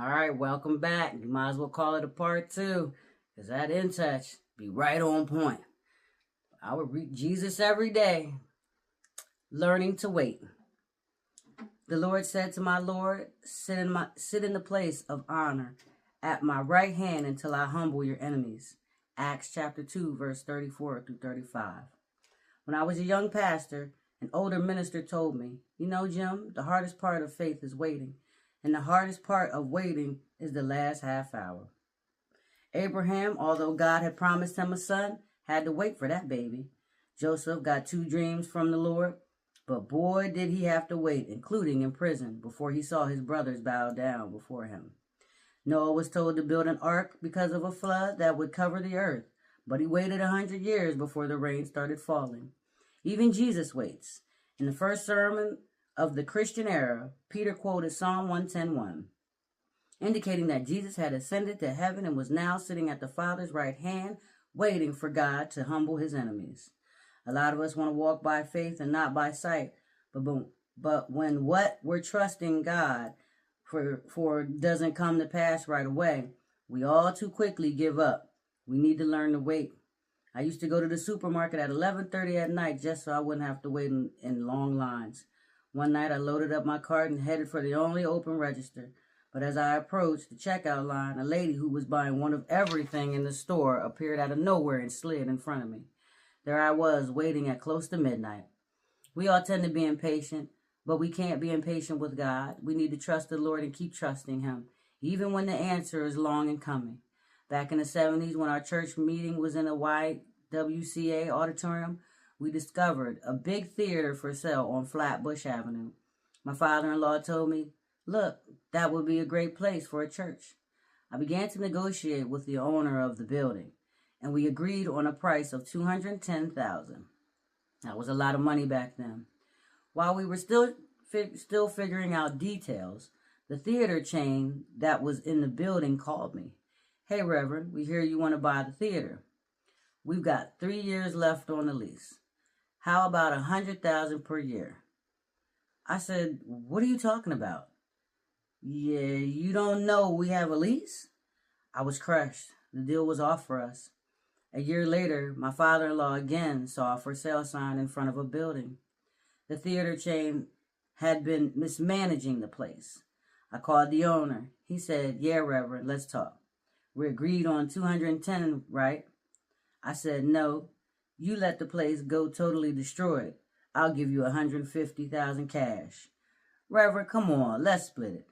All right, welcome back. You might as well call it a part two, because that In Touch be right on point. I would read Jesus every day, learning to wait. The Lord said to my Lord, sit in the place of honor at my right hand until I humble your enemies. Acts chapter 2, verse 34 through 35. When I was a young pastor, an older minister told me, Jim, the hardest part of faith is waiting. And the hardest part of waiting is the last half hour. Abraham, although God had promised him a son, had to wait for that baby. Joseph got 2 dreams from the Lord, but boy did he have to wait, including in prison, before he saw his brothers bow down before him. Noah was told to build an ark because of a flood that would cover the earth, but he waited 100 years before the rain started falling. Even Jesus waits. In the first sermon of the Christian era, Peter quoted Psalm 110:1, indicating that Jesus had ascended to heaven and was now sitting at the Father's right hand, waiting for God to humble his enemies. A lot of us want to walk by faith and not by sight, but when what we're trusting God for doesn't come to pass right away, we all too quickly give up. We need to learn to wait. I used to go to the supermarket at 11:30 at night just so I wouldn't have to wait in long lines. One night I loaded up my cart and headed for the only open register. But as I approached the checkout line, a lady who was buying one of everything in the store appeared out of nowhere and slid in front of me. There I was, waiting at close to midnight. We all tend to be impatient, but we can't be impatient with God. We need to trust the Lord and keep trusting him, even when the answer is long in coming. Back in the 70s, when our church meeting was in a YWCA auditorium, we discovered a big theater for sale on Flatbush Avenue. My father-in-law told me, look, that would be a great place for a church. I began to negotiate with the owner of the building, and we agreed on a price of $210,000. That was a lot of money back then. While we were still figuring out details, the theater chain that was in the building called me. Hey, Reverend, we hear you want to buy the theater. We've got 3 years left on the lease. How about $100,000 per year? I said, what are you talking about? Yeah, you don't know we have a lease? I was crushed. The deal was off for us. A year later, my father-in-law again saw a for sale sign in front of a building. The theater chain had been mismanaging the place. I called the owner. He said, yeah, Reverend, let's talk. We agreed on $210, right? I said, no, you let the place go totally destroyed. I'll give you $150,000 cash. Reverend, come on, let's split it.